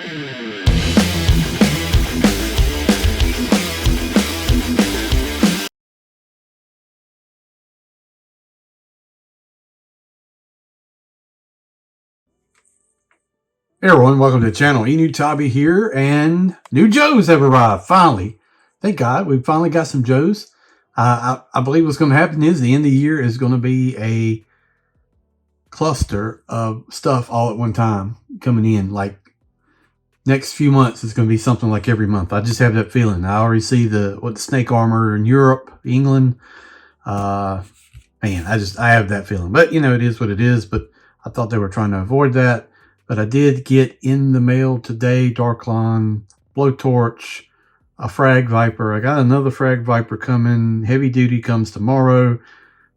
Hey everyone, welcome to the channel. Enewtabie here, and new Joes have arrived, finally. Thank God, we finally got some Joes. I believe what's going to happen is the end of the year is going to be a cluster of stuff all at one time coming in. Like, next few months is going to be something like every month. I just have that feeling. I already see the snake armor in Europe, England. Man, I have that feeling. But, you know, it is what it is. But I thought they were trying to avoid that. But I did get in the mail today, Darklon, BLOWTORCH, a Frag Viper. I got another Frag Viper coming. Heavy Duty comes tomorrow.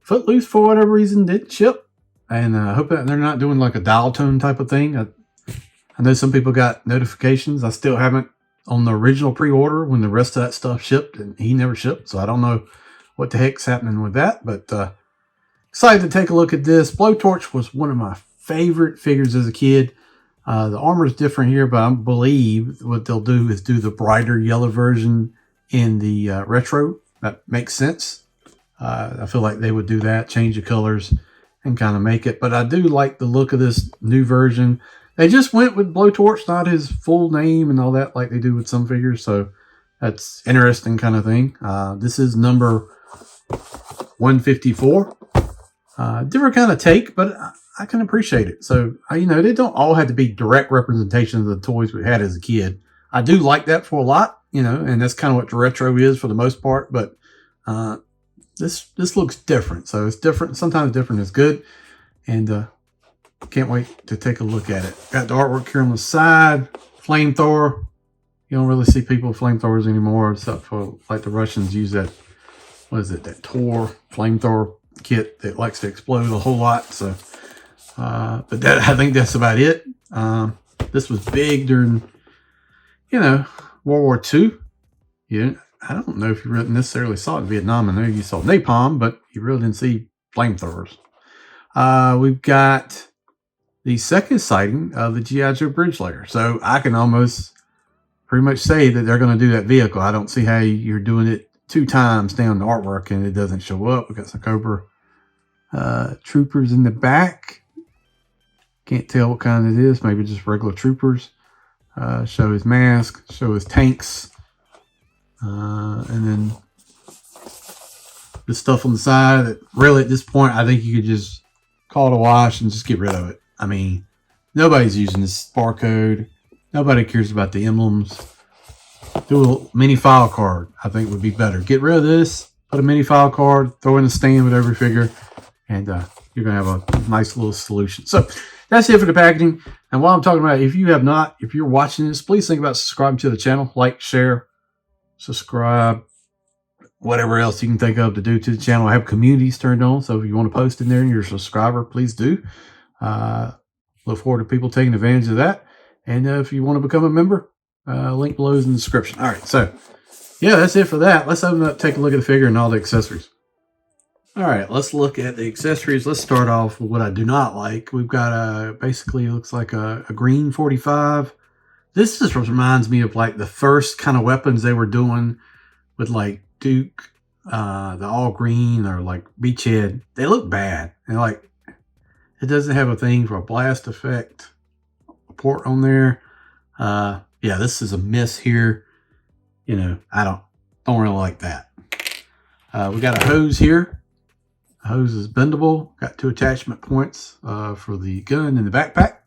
Footloose, for whatever reason, didn't ship. And I hope that they're not doing like a dial tone type of thing. I know some people got notifications. I still haven't on the original pre-order when the rest of that stuff shipped, and he never shipped. So I don't know what the heck's happening with that. But excited to take a look at this. BLOWTORCH was one of my favorite figures as a kid. The armor is different here, but I believe what they'll do is do the brighter yellow version in the retro. That makes sense. I feel like they would do that, change the colors and kind of make it. But I do like the look of this new version. They just went with BLOWTORCH, not his full name and all that like they do with some figures. So that's interesting kind of thing. This is number 154. Different kind of take, but I can appreciate it. So, you know, they don't all have to be direct representation of the toys we had as a kid. I do like that for a lot, you know, and that's kind of what the retro is for the most part. But this looks different. So it's different. Sometimes different is good. And can't wait to take a look at it. Got the artwork here on the side. Flamethrower. You don't really see people with flamethrowers anymore, except for like the Russians use that, what is it, that Tor flamethrower kit that likes to explode a whole lot. So but that, I think that's about it. This was big during, you know, World War II. Yeah, I don't know if you really necessarily saw it in Vietnam. I know you saw napalm, but you really didn't see flamethrowers. We've got the second sighting of the G.I. Joe bridge layer. So I can almost pretty much say that they're going to do that vehicle. I don't see how you're doing it 2 times down the artwork and it doesn't show up. We got some Cobra troopers in the back. Can't tell what kind it is. Maybe just regular troopers. Show his mask. Show his tanks. And then this stuff on the side that really at this point I think you could just call it a wash and just get rid of it. I mean, nobody's using this barcode. Nobody cares about the emblems. Do a mini file card, I think would be better. Get rid of this. Put a mini file card. Throw in a stand with every figure. And you're going to have a nice little solution. So that's it for the packaging. And while I'm talking about it, if you're watching this, please think about subscribing to the channel. Like, share, subscribe, whatever else you can think of to do to the channel. I have communities turned on, so if you want to post in there and you're a subscriber, please do. Look forward to people taking advantage of that. And if you want to become a member, link below is in the description. All right, so yeah, that's it for that. Let's open up, take a look at the figure and all the accessories. All right, let's look at the accessories. Let's start off with what I do not like. We've got basically looks like a green 45. This just reminds me of like the first kind of weapons they were doing with like Duke, the all green or like Beachhead. They look bad. And like, it doesn't have a thing for a blast effect port on there. Yeah, this is a miss here. You know, I don't really like that. We got a hose here. The hose is bendable. Got 2 attachment points for the gun and the backpack.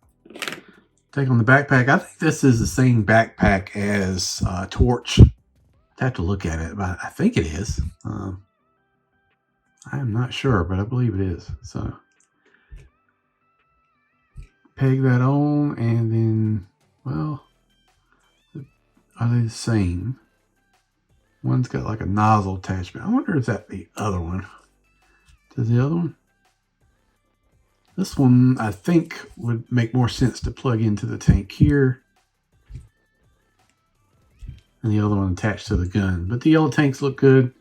Take on the backpack. I think this is the same backpack as Torch. I have to look at it, but I think it is. I am not sure, but I believe it is. So peg that on, and then, well, are they the same? One's got like a nozzle attachment. I wonder if that's the other one. Does the other one? This one, I think, would make more sense to plug into the tank here. And the other one attached to the gun. But the yellow tanks look good.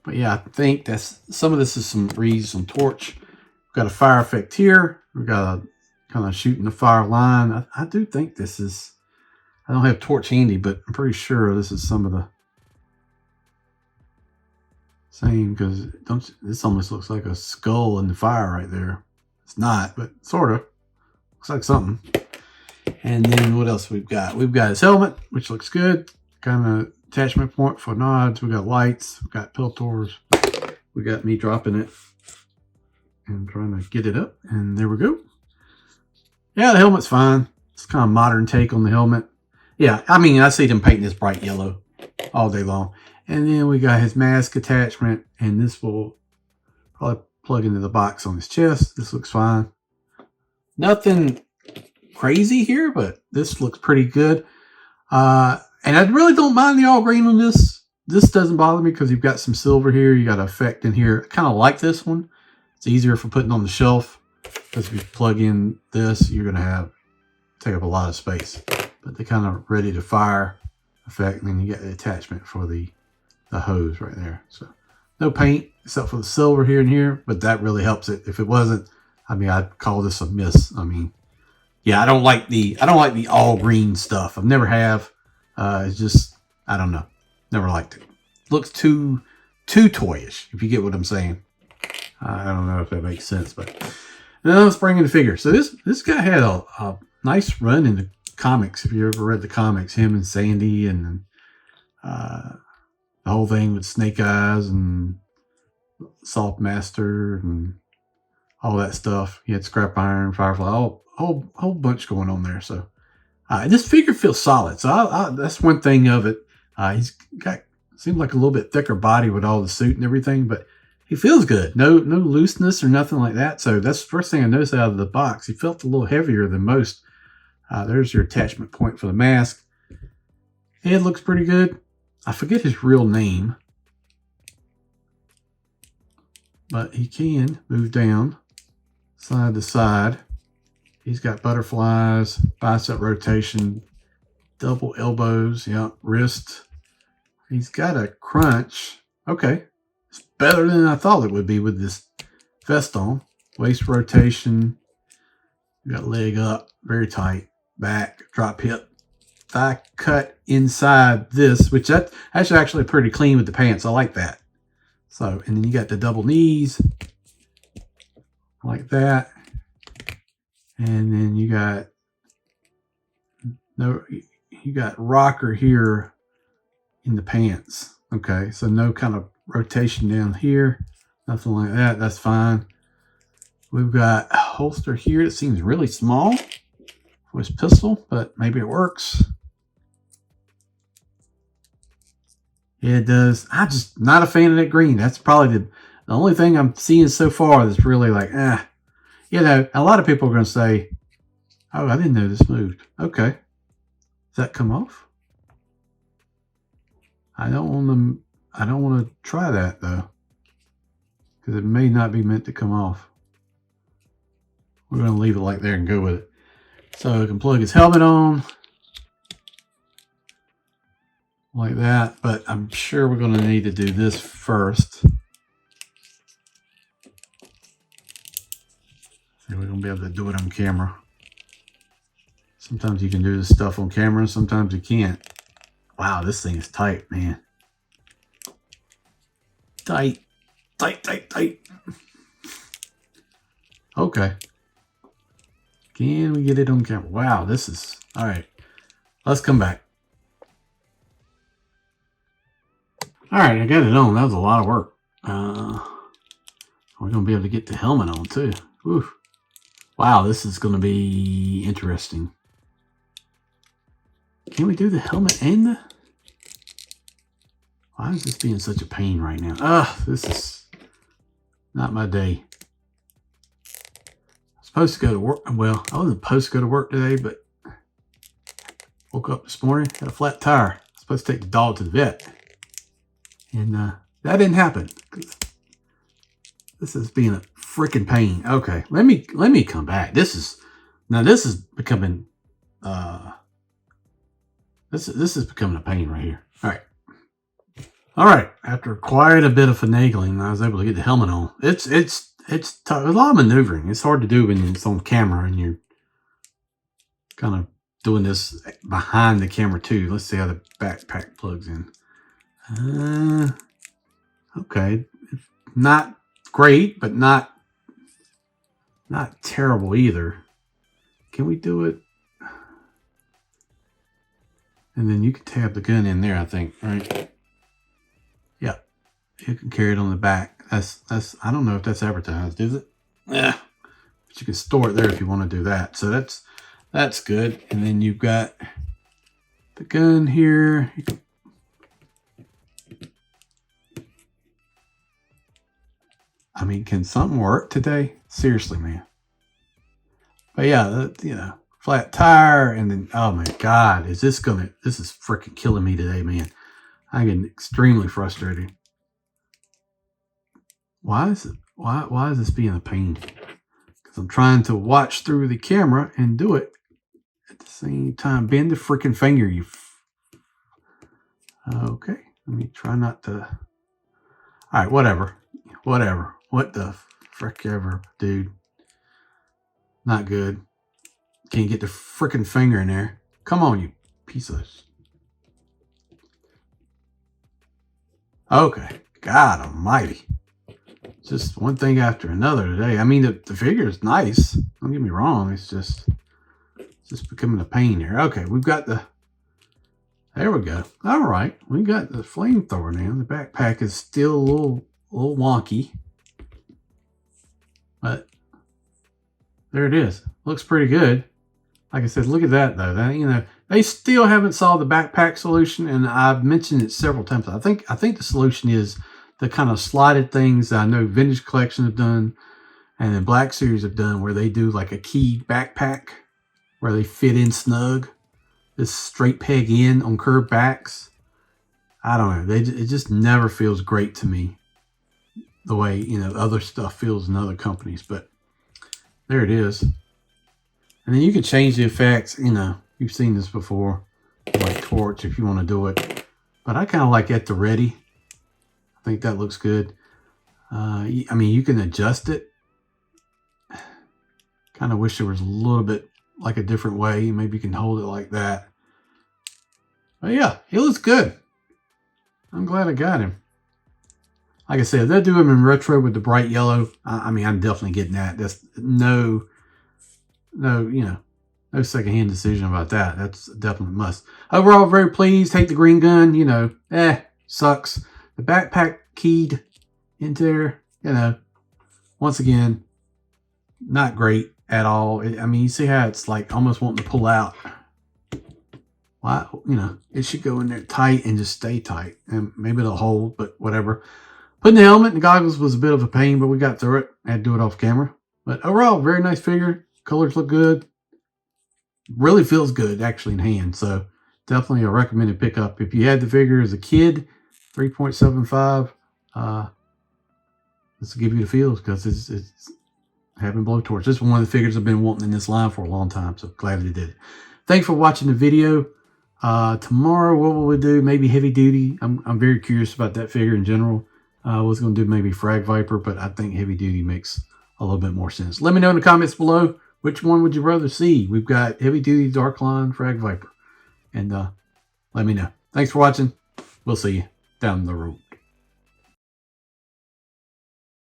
But yeah, I think that's, some of this is some reeds on Torch. We've got a fire effect here. We've got a kind of shooting the fire line. I do think this is I don't have torch handy, but I'm pretty sure this is some of the same, because this almost looks like a skull in the fire right there. It's not, but sort of looks like something. And then what else we've got? We've got his helmet, which looks good. Kind of attachment point for nods. We got lights. We got piltors. We got me dropping it and trying to get it up. And there we go. Yeah, the helmet's fine. It's kind of modern take on the helmet. Yeah, I mean, I see them painting this bright yellow all day long. And then we got his mask attachment, and this will probably plug into the box on his chest. This looks fine. Nothing crazy here, but this looks pretty good. And I really don't mind the all green on this. This doesn't bother me because you've got some silver here. You got an effect in here. I kind of like this one. It's easier for putting on the shelf, because if you plug in this, you're going to take up a lot of space. But the kind of ready to fire effect, and then you get the attachment for the hose right there. So no paint except for the silver here and here, but that really helps it. If it wasn't, I mean, I'd call this a miss. I mean, yeah, I don't like the all green stuff. I've never have. It's just, I don't know. Never liked it. Looks too toyish, if you get what I'm saying. I don't know if that makes sense, but now let's bring in the figure. So this guy had a nice run in the comics. If you ever read the comics, him and Sandy, and the whole thing with Snake Eyes and Salt Master and all that stuff. He had Scrap Iron, Firefly, whole bunch going on there. So this figure feels solid. So that's one thing of it. He's got, seems like a little bit thicker body with all the suit and everything, but he feels good. No looseness or nothing like that. So that's the first thing I noticed out of the box. He felt a little heavier than most. There's your attachment point for the mask. Head looks pretty good. I forget his real name, but he can move down side to side. He's got butterflies, bicep rotation, double elbows, yeah, wrist. He's got a crunch. Okay. It's better than I thought it would be with this vest on. Waist rotation. You got leg up, very tight. Back, drop hip. Thigh cut inside this, which that's actually pretty clean with the pants. I like that. So, and then you got the double knees. Like that. And then you got rocker here in the pants. Okay, so no kind of rotation down here, nothing like that. That's fine. We've got a holster here that seems really small for his pistol, but maybe it works. Yeah, it does. I'm just not a fan of that green. That's probably the only thing I'm seeing so far that's really like, you know, a lot of people are going to say, oh, I didn't know this moved. Okay. Does that come off? I don't want to try that though, because it may not be meant to come off. We're going to leave it like there and go with it. So I can plug his helmet on like that, but I'm sure we're going to need to do this first. We're going to be able to do it on camera. Sometimes you can do this stuff on camera, and sometimes you can't. Wow, this thing is tight, man. Tight. Okay. Can we get it on camera? Wow, this is... All right. Let's come back. All right, I got it on. That was a lot of work. We're going to be able to get the helmet on, too. Whew. Wow, this is going to be interesting. Can we do the helmet and the... Why is this being such a pain right now? This is not my day. I'm supposed to go to work. Well, I wasn't supposed to go to work today, but woke up this morning, got a flat tire. I was supposed to take the dog to the vet. And that didn't happen. This is being a freaking pain. Okay, let me come back. This is becoming this is becoming a pain right here. All right. After quite a bit of finagling, I was able to get the helmet on. It's tough. A lot of maneuvering. It's hard to do when it's on camera and you're kind of doing this behind the camera too. Let's see how the backpack plugs in. Okay, not great, but not terrible either. Can we do it? And then you can tab the gun in there, I think, right? Yeah, you can carry it on the back. That's I don't know if that's advertised, is it? Yeah, but you can store it there if you want to do that. So that's good. And then you've got the gun here. I mean, can something work today? Seriously, man. But yeah, you know, flat tire, and then, oh my God, this is freaking killing me today, man. I'm getting extremely frustrated. Why is this being a pain? Because I'm trying to watch through the camera and do it at the same time. Bend the freaking finger, you. Okay, let me try not to. All right, whatever. What the frick ever, dude. Not good. Can't get the freaking finger in there. Come on, you piece of... Okay. God almighty. Just one thing after another today. I mean, the figure is nice. Don't get me wrong. It's just becoming a pain here. Okay, we've got the... There we go. All right. We got the flamethrower now. The backpack is still a little wonky. But there it is. Looks pretty good. Like I said, look at that though. That, you know, they still haven't solved the backpack solution, and I've mentioned it several times. I think the solution is the kind of slotted things that I know Vintage Collection have done, and then Black Series have done, where they do like a key backpack where they fit in snug. This straight peg in on curved backs. I don't know. It just never feels great to me the way, you know, other stuff feels in other companies. But there it is. And then you can change the effects. You know, you've seen this before, like torch if you want to do it. But I kind of like at the ready. I think that looks good. I mean, you can adjust it. Kind of wish there was a little bit like a different way. Maybe you can hold it like that. But yeah, he looks good. I'm glad I got him. Like I said, they'll do him in retro with the bright yellow. I mean, I'm definitely getting that. That's no, you know, no secondhand decision about that. That's definitely a must. Overall, very pleased. Hate the green gun. You know, sucks. The backpack keyed into there, you know, once again, not great at all. I mean, you see how it's like almost wanting to pull out. Why, you know, it should go in there tight and just stay tight. And maybe it'll hold, but whatever. Putting the helmet and goggles was a bit of a pain, but we got through it. I had to do it off camera. But overall, very nice figure. Colors look good. Really feels good, actually, in hand. So definitely a recommended pickup. If you had the figure as a kid, 3.75. This will give you the feels because it's having blowtorch. This is one of the figures I've been wanting in this line for a long time. So glad they did it. Thanks for watching the video. Tomorrow, what will we do? Maybe heavy duty. I'm very curious about that figure in general. I was going to do maybe Frag Viper, but I think heavy duty makes a little bit more sense. Let me know in the comments below, which one would you rather see? We've got heavy duty, Dark Line, Frag Viper. And let me know. Thanks for watching. We'll see you down the road.